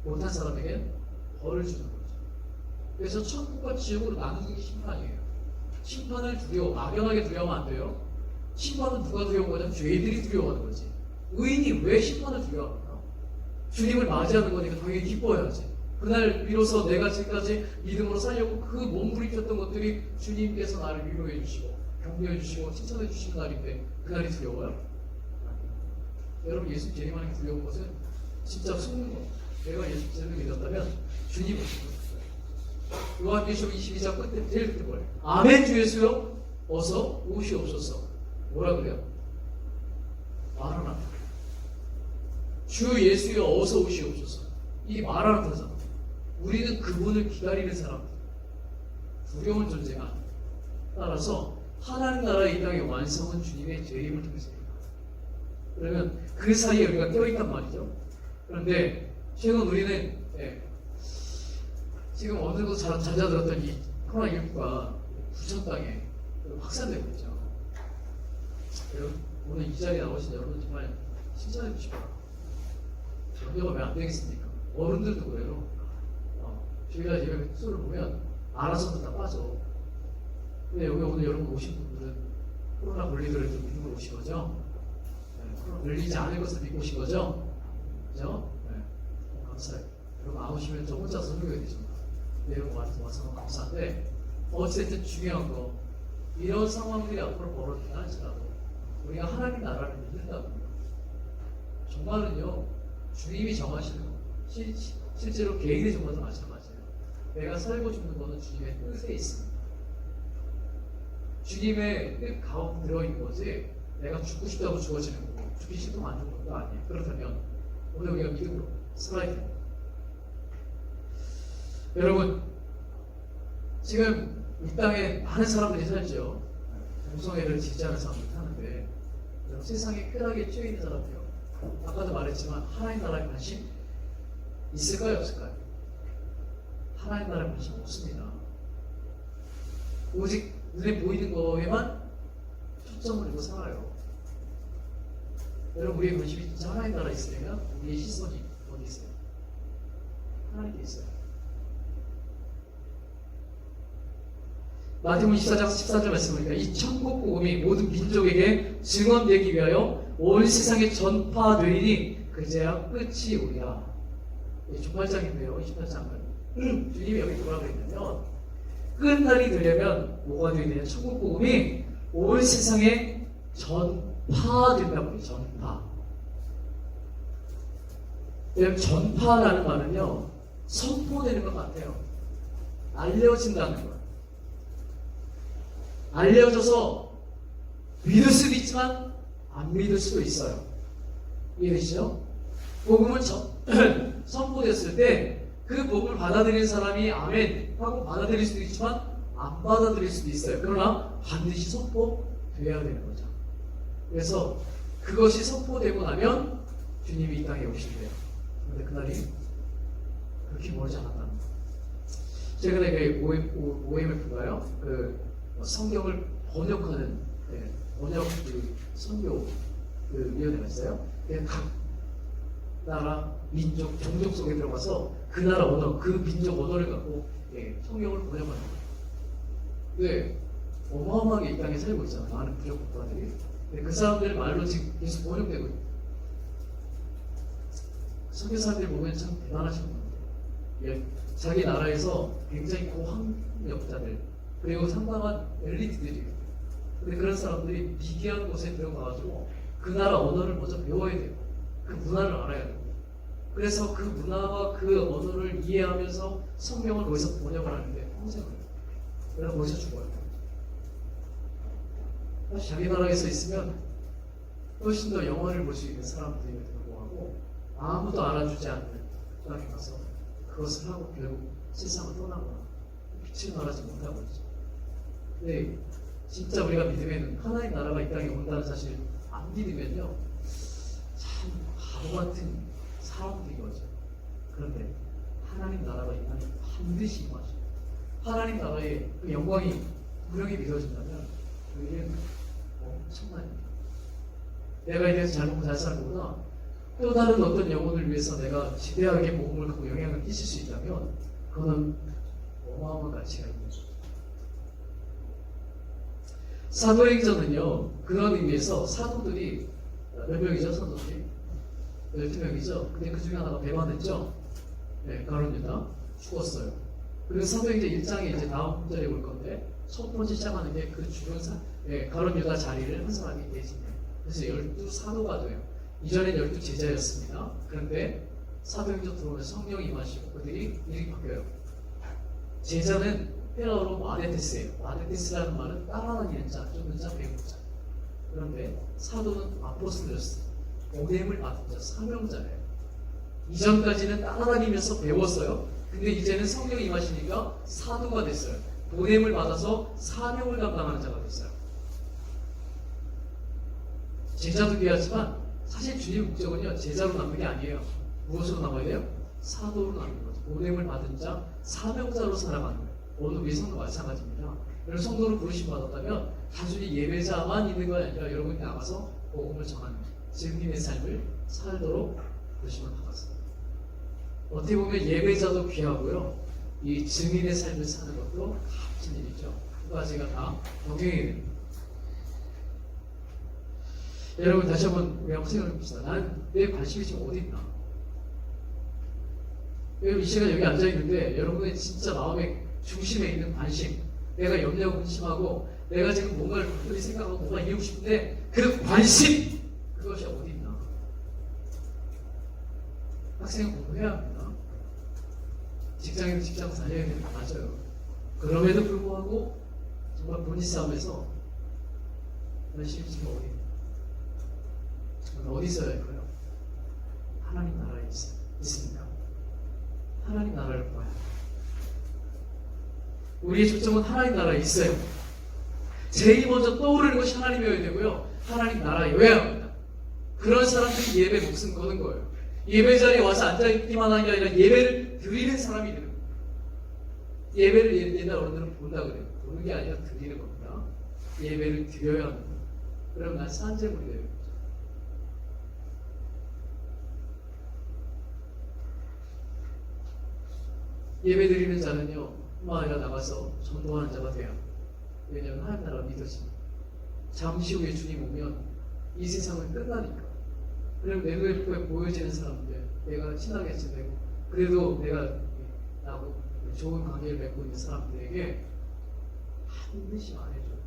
못한 사람에게 벌을 주는 거죠. 그래서 천국과 지옥으로 나누는 게 심판이에요. 심판을 막연하게 두려워하면 안 돼요. 심판은 누가 두려운 거냐면 죄인들이 두려워하는 거지. 의인이 왜 심판을 두려워합니까? 주님을 맞이하는 거니까 당연히 기뻐해야지. 그날 비로소 내가 지금까지 믿음으로 살려고 그 몸부림쳤던 것들이 주님께서 나를 위로해 주시고 격려해 주시고 칭찬해 주시는 날인데 그날이 두려워요? 여러분 예수 재림하는 게 두려운 것은 진짜 속는 거. 내가 예수 재림을 믿었다면 주님 오시고 있어요. 요한계시록 22장 끝에 제일 끝에 뭐예요? 아멘 주 예수여 어서 오시옵소서. 뭐라 그래요? 마라나타. 주 예수여 어서 오시옵소서. 이게 마라나타잖아. 우리는 그분을 기다리는 사람. 두려운 존재가 아니에요. 따라서 하나님 나라 이 땅의 완성은 주님의 재림을 통해서입니다. 그러면 그 사이에 우리가 껴있단 말이죠. 그런데 최근 우리는 지금 어느 정도 잦아들었던 이 코로나19가 부천 땅에 확산되고 있죠. 여러분 오늘 이 자리에 나오신 여러분 정말 칭찬해 주시고 전혀가 왜 안 되겠습니까? 어른들도 그래요. 저희가 예배 숙소를 보면 알아서도 다 빠져. 근데 여기 오늘 여러분 오신 분들은 코로나 걸리더라도 믿음으로 오신 거죠? 코로나 걸리지 않을 것을 믿고 오신 거죠? 그죠? 감사해요. 여러분 안 오시면 저 혼자 설교해야 되죠. 여러분 와서 감사한데 어쨌든 중요한 거 이런 상황들이 앞으로 벌어지지 않지라도 우리가 하나님 나라를 믿는다고요. 정말은요 주님이 정하시는 거 실제로 개인의 정말도 마찬가지예요. 내가 살고 죽는 것은 주님의 뜻에 있습니다. 주님의 뜻 가운데 들어있는 거지 내가 죽고 싶다고 죽어지는 거고 죽기 싫다고 안 죽는 것도 아니에요. 그렇다면 오늘 우리가 믿음으로 살아야 됩니다. 여러분 지금 이 땅에 많은 사람들이 살죠. 동성애를 지지하는 사람들이 사는데 세상에 쾌락에 취해있는 사람들이요. 아까도 말했지만 하나님 나라에 관심 있을까요? 없을까요? 하나님 나라에 관심 없습니다. 오직 눈에 보이는 거에만 초점을 두고 살아요. 여러분 우리의 관심이 진짜 하나님 나라에 있으려면 우리의 시선이 어디 있어요? 하나님께 있어요. 마태복음 14장 14절 말씀입니다. 이 천국 복음이 모든 민족에게 증언되기 위하여 온 세상에 전파되리니 그제야 끝이 오리라. 28장인데요. 28장은 주님이 여기 뭐라고 했냐면 끝날이 되려면 뭐가 되느냐? 천국 복음이 온 세상에 전파된다고 해요. 전파. 전파라는 말은요 선포되는 것 같아요. 알려진다는 거예요. 알려져서 믿을 수도 있지만 안 믿을 수도 있어요. 이해되시죠? 복음은 선포됐을 때 그 복음을 받아들이는 사람이 아멘 하고 받아들일 수도 있지만 안 받아들일 수도 있어요. 그러나 반드시 선포되어야 되는 거죠. 그래서 그것이 선포되고 나면 주님이 이 땅에 오신대요. 그런데 그날이 그렇게 멀지 않았답니다. 최근에 OMF가요 성경을 번역하는 번역 선교 위원회가 있어요. 각 나라, 민족, 종족 속에 들어가서 그 나라 언어, 그 민족 언어를 갖고 성경을 번역하는 거예요. 네, 어마어마하게 이 땅에 살고 있잖아요. 많은 부족 국가들이. 근데 그 사람들 말로 지금 계속 번역되고 있고 선교사들 보면 참 대단하신 분들. 예, 자기 나라에서 굉장히 고학력자들 그리고 상당한 엘리트들이 근데 그런 사람들이 미개한 곳에 들어가가지고 그 나라 언어를 먼저 배워야 돼요. 그 문화를 알아야 돼요. 그래서 그 문화와 그 언어를 이해하면서 성경을 거기서 번역을 하는데 평생 걸려요. 그래서 거기서 죽어요. 사실 자기 나라에서 있으면 훨씬 더 영화를 볼 수 있는 사람들임에도 불구하고 아무도 알아주지 않는 땅에 가서 그것을 하고 결국 세상을 떠나거나 빛을 발하지 못하고 있죠. 근데 진짜 우리가 믿으면 하나님 나라가 이 땅에 온다는 사실을 안 믿으면요 참 바보 같은 사람들인 거죠. 그런데 하나님 나라가 이 땅에 반드시 임하죠. 하나님 나라의 그 영광이 분명히 믿어진다면 그게 엄청납니다. 내가 이 대해서 잘 먹고 잘 살고보다 또 다른 어떤 영혼을 위해서 내가 지대하게 복음을 갖고 영향을 끼칠 수 있다면 그거는 어마어마한 가치가 있는 거죠. 사도행전은요 그런 의미에서 사도들이 몇 명이죠? 사도들이 12명이죠. 근데 그 중에 하나가 배반했죠. 네, 가룟 유다 죽었어요. 그리고 사도행전 1장에 이제 다음 절에 올 건데 첫 번째 시작하는 게 그 죽은 가룟 유다 자리를 한 사람이 대신해요. 그래서 12사도가 돼요. 이전엔 12제자였습니다. 그런데 사도행전 들어오면서 성령이 임하시고 그들이 일이 바뀌어요. 제자는 헬라어로 마데테스예요. 마데테스라는 말은 따라다니는 자, 쫓는 자, 배우는 자. 그런데 사도는 아포스토로스, 보냄을 받은 자, 사명자예요. 이전까지는 따라다니면서 배웠어요. 근데 이제는 성령이 임하시니까 사도가 됐어요. 보냄을 받아서 사명을 감당하는 자가 됐어요. 제자도 귀하지만 사실 주님의 목적은요 제자로 남는 게 아니에요. 무엇으로 남아야 돼요? 사도로 남는 거죠. 보냄을 받은 자, 사명자로 살아가는 거예요. 오늘 우리 성도 마찬가지입니다. 여러분 성도를 부르심 받았다면 단순히 예배자만 있는 건 아니라 여러분이 나가서 복음을 전하는 증인의 삶을 살도록 부르심을 받았습니다. 어떻게 보면 예배자도 귀하고요. 이 증인의 삶을 사는 것도 값진 일이죠. 두 가지가 다 병행해야 됩니다. 여러분 다시 한번 우리 한번 생각해 봅시다. 나는 내 관심이 지금 어디 있나? 여러분 이 시간 여기 앉아 있는데 여러분의 진짜 마음의 중심에 있는 관심, 내가 염려하고 근심하고 내가 지금 뭔가를 특별히 생각하고 뭔가 이루고 싶은데 그 관심 그것이 어디 있나? 학생은 공부해야 합니다. 직장에도 직장 다녀야 되는 거 맞아요. 그럼에도 불구하고 정말 본인 싸움에서 관심이 지금 어디 있나? 어디 있어야 할까요? 하나님 나라에 있습니다. 하나님 나라를 봐야 합니다. 우리의 초점은 하나님 나라에 있어요. 제일 먼저 떠오르는 것이 하나님이어야 되고요. 하나님 나라여야 합니다. 그런 사람들이 예배 목숨 거는 거예요. 예배 자리에 와서 앉아있기만 하는 게 아니라 예배를 드리는 사람이 되는 거예요. 예배를 옛날 어른들은 본다 그래요. 보는 게 아니라 드리는 겁니다. 예배를 드려야 합니다. 그럼 난 산재물이 돼요. 예배 드리는 자는요, 뿐만 아니라 나가서 전도하는 자가 돼야 합니다. 왜냐하면 하나님 나라가 믿어집니다. 잠시 후에 주님 오면 이 세상은 끝나니까. 그럼 내 눈에 보여지는 사람들, 내가 친하게 지내고, 그래도 내가 나하고 좋은 관계를 맺고 있는 사람들에게 반드시 말해줘요.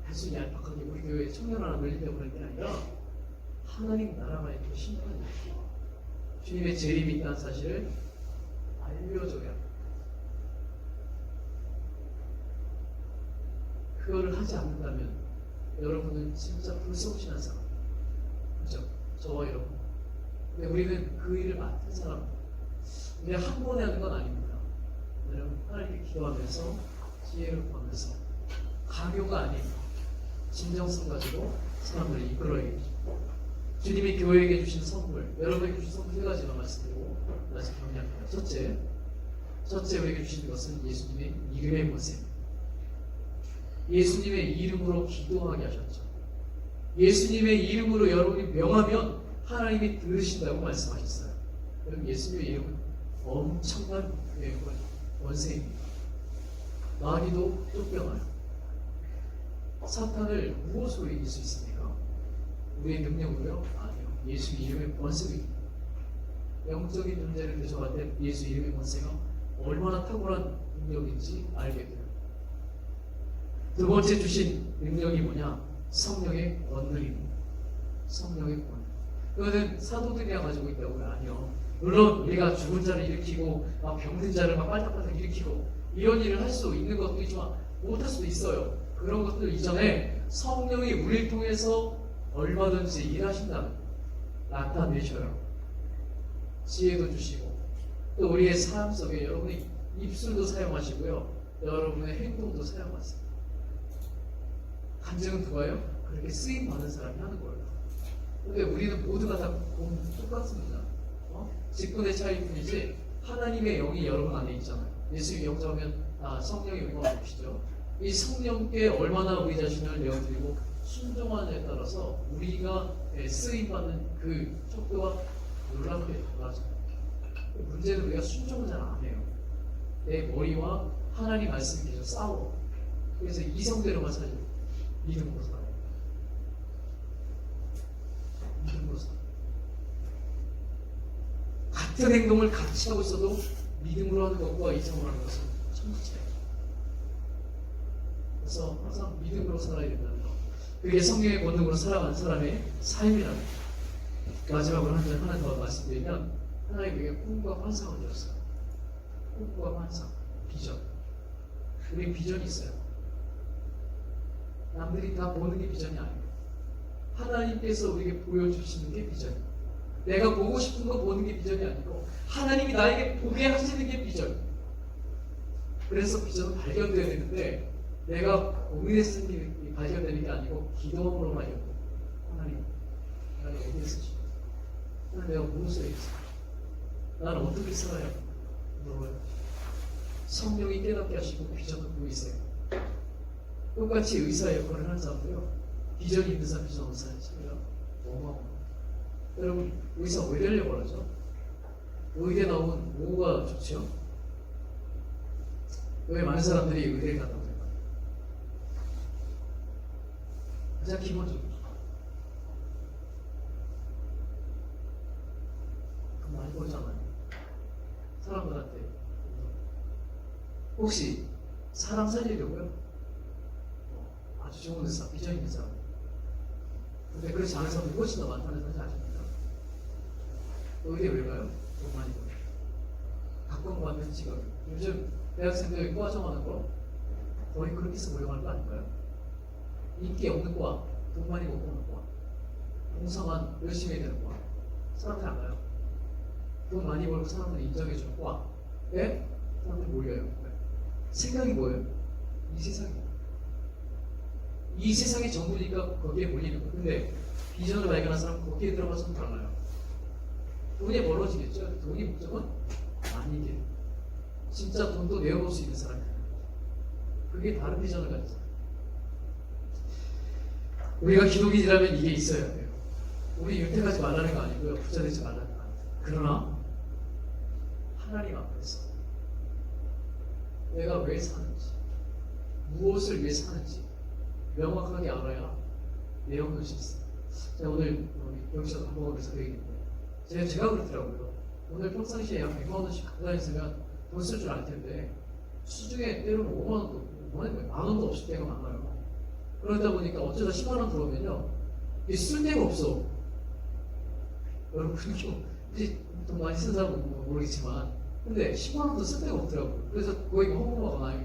단순히 얄팍하게 우리 교회 청년 하나 늘리려고 하는 게 아니라 하나님 나라가 있고 심판이 있고 주님의 재림이 있다는 사실을 알려줘야 합니다. 그거를 하지 않는다면 여러분은 진짜 불성실한 사람. 그렇죠? 저와 여러분. 근데 우리는 그 일을 맡은 사람. 근데 한 번에 하는 건 아닙니다. 여러분 하나님께 기도하면서 지혜를 구하면서 강요가 아닌 진정성 가지고 사람들을 이끌어야겠죠. 주님이 교회에게 주신 선물, 여러분에게 주신 선물 세 가지만 말씀드리고 다시 정리합니다. 첫째 우리에게 주신 것은 예수님의 이름의 권세입니다. 예수님의 이름으로 기도하게 하셨죠. 예수님의 이름으로 여러분이 명하면 하나님이 들으신다고 말씀하셨어요. 여러분 예수님의 이름은 엄청난 권세입니다. 마귀도 쫓겨나요. 사탄을 무엇으로 이길 수 있습니까? 우리의 능력으로요? 아니요. 예수 이름의 권세로 이깁니다. 영적인 존재를 대적할 때 예수 이름의 권세가 얼마나 탁월한 능력인지 알게 돼요. 두 번째 주신 능력이 뭐냐? 성령의 권능입니다. 성령의 권능. 그거는 사도들이야 가지고 있다고요? 아니요. 물론 우리가 죽은 자를 일으키고 막 병든 자를 막 빨딱빨딱 일으키고 이런 일을 할 수 있는 것도 있지만 못할 수도 있어요. 그런 것들 이전에 성령이 우리를 통해서 얼마든지 일하신다는 나타내셔요. 지혜도 주시고 또 우리의 삶 속에 여러분의 입술도 사용하시고요. 여러분의 행동도 사용하세요. 간증은 누가요? 그렇게 쓰임 받는 사람이 하는 거예요. 근데 우리는 모두가 다 똑같습니다. 직분의 차이뿐이지 하나님의 영이 여러분 안에 있잖아요. 예수의 영접하면 성령의 영광을 주시죠. 이 성령께 얼마나 우리 자신을 내어드리고 순종하느냐에 따라서 우리가 쓰임받는 그 척도가 놀랍게 달라져요. 문제는 우리가 순종을 잘 안 해요. 내 머리와 하나님 말씀이 계속 싸워. 그래서 이성대로만 살죠. 믿음으로 살아요. 믿음으로 살아요. 같은 행동을 같이 하고 있어도 믿음으로 하는 것과 이성으로 하는 것은 천지차이에요. 그래서 항상 믿음으로 살아야 된다는 것. 그게 성령의 권능으로 살아가는 사람의 삶이라는 것. 마지막으로 하나 더 말씀드리면 하나님 우리에게 꿈과 환상을 주셨어요. 꿈과 환상, 비전. 우리 비전이 있어요. 남들이 다 보는 게 비전이 아니에요. 하나님께서 우리에게 보여주시는 게 비전이에요. 내가 보고 싶은 거 보는 게 비전이 아니고 하나님이 나에게 보게 하시는 게 비전이에요. 그래서 비전은 발견되어야 되는데 내가 고민해서 발견되는 게 아니고 기도함으로 발견돼요. 하나님, 나를 어디에 쓰시고 하나님 내가 무엇을 했어? 나는 어떻게 살아야 물어요. 성령이 깨닫게 하시고 비전을 보이세요. 똑같이 의사 역할을 하는 사람도요. 비전이 있는 사람, 비전 없는 사람이 차이가 어마어마해요. 여러분 의사 왜 되려고 그러죠? 의대 나오면 뭐가 좋죠? 왜 많은 사람들이 의대를 간다고 생각해요? 가장 기본적으로 돈 많이 벌잖아요. 사람들한테 혹시 사람 살리려고요? 아주 좋은 의사, 비전 있는 사람. 근데 그렇지 않은 사람들이 훨씬 더 많다는 사실 아십니까? 의대 왜 가요? 돈 많이 벌어요. 각광 받는 직업. 요즘 대학생들 과 정하는 거 거의 그렇게 해서 모여가는 거 아닌가요? 인기 없는 과, 돈 많이 못 버는 과, 공사만 열심히 해야 되는 과. 사람들 안 가요. 돈 많이 벌고 사람들 인정해주는 과. 예? 사람들이 몰려요. 생각이 뭐예요? 이 세상이에요. 이 세상이 전부니까 거기에 몰리는 거예요. 근데 비전을 발견한 사람은 거기에 들어가서는 달라요. 돈이 멀어지겠죠? 돈이 목적은 아니게. 진짜 돈도 내어볼 수 있는 사람이에요. 그게 다른 비전을 가진 사람. 우리가 기독인이라면 이게 있어야 돼요. 우리 윤택하지 말라는 거 아니고요. 부자 되지 말라는 거 아니에요. 그러나 하나님 앞에서 내가 왜 사는지, 무엇을 위해 사는지 명확하게 알아야 내용을 수 있어요. 제가 오늘 여기서 밥 먹으면서 그 얘기했는데 제가 그렇더라고요. 오늘 평상시에 약 100만 원씩 갖고 다녔으면 돈 쓸 줄 알 텐데 수중에 때로는 5만 원도, 5만 원도 없을 때가 많아요. 그러다 보니까 어쩌다 10만 원 들어오면요, 이게 쓸 데가 없어. 여러분 이제 돈 많이 쓴 사람은 모르겠지만, 근데 10만 원도 쓸 데가 없더라고요. 그래서 거의 허무하거나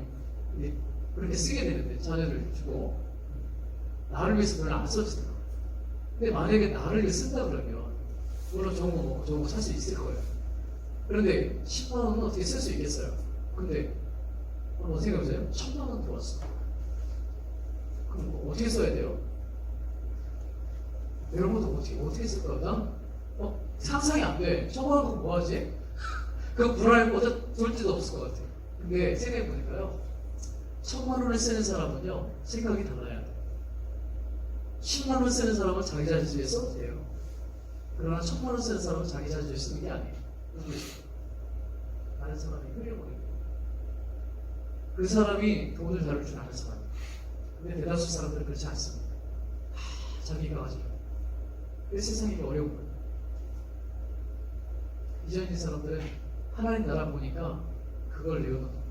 그렇게 쓰게 되는데 자녀를 주고 나를 위해서 별로 안 써지더라고요. 근데 만약에 나를 위해 쓴다 그러면 물론 좋은 거 살 수 있을 거예요. 그런데 10만 원은 어떻게 쓸 수 있겠어요? 근데 한번 생각해보세요. 1000만 원 들어왔어. 그럼 어떻게 써야 돼요? 여러분도 어떻게 쓸 거야? 난 상상이 안 돼. 1000만 원 갖고 뭐 하지? 그거 불안해. 어차 둘 데도 없을 것 같아. 근데 생각해보니까요, 1000만 원을 쓰는 사람은요, 생각이 달라야 돼. 10만 원 쓰는 사람은 자기 자신을 위해 써도 돼요. 그러나 1000만 원 쓰는 사람은 자기 자신을 위해 쓰는 게 아니에요. 다른 사람이 흘려버리고. 그 사람이 돈을 다룰 줄 아는 사람이에요. 근데 대다수 사람들은 그렇지 않습니다. 자기가 가지고. 그래서 세상이 어려운 거예요. 이전 있는 사람들은 하나님 나라 보니까 그걸 내어놓는 거예요.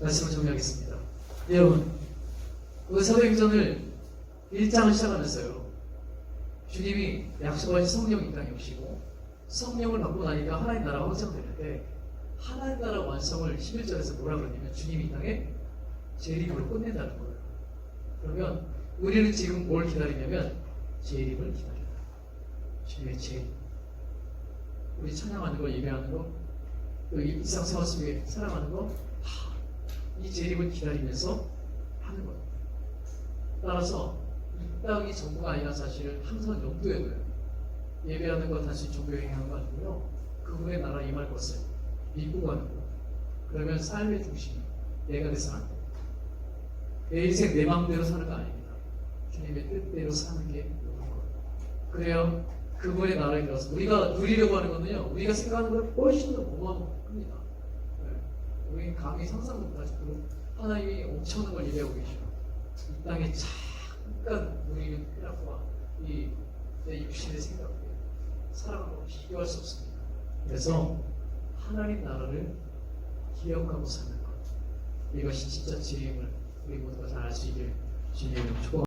말씀을 정리하겠습니다. 여러분, 그 사도행전을 1장을 시작하면서요. 주님이 약속하신 성령 이 땅에 오시고 성령을 받고 나니까 하나님 나라가 확장되는데 하나님 나라 완성을 11절에서 뭐라 그러냐면 주님이 이 땅에 재림으로 끝낸다는 거예요. 그러면 우리는 지금 뭘 기다리냐면 재림을 기다려요. 주님의 재림. 우리 찬양하는 거, 예배하는 거, 또 일상생활 속에 살아가는 거, 이 재림을 기다리면서 하는 거예요. 따라서 이 땅이 전부가 아니라 사실을 항상 염두에 둬요. 예배하는 것 단순히 종교에 행하는 거 아니고요. 그분의 나라 임할 것을 믿고 가는 거. 그러면 삶의 중심이 내가 돼서 안 돼. 내 인생 내 마음대로 사는 거 아닙니다. 주님의 뜻대로 사는 게 요런 거예요. 그래요. 그분의 나라에 들어서 우리가 누리려고 하는 거는요. 우리가 생각하는 걸 훨씬 더 고마워합니다. 우리는 감히 상상도 못하고 하나님이 엄청난 걸 예배하고 계셔. 이 땅에 잠깐 누리는 쾌락과 이 내 육신의 생각들 사랑하고 비교할 수 없습니다. 그래서 하나님 나라를 기억하고 사는 것, 이것이 진짜 지혜임을 우리 모두가 잘 알 수 있길 주님을 축복합니다.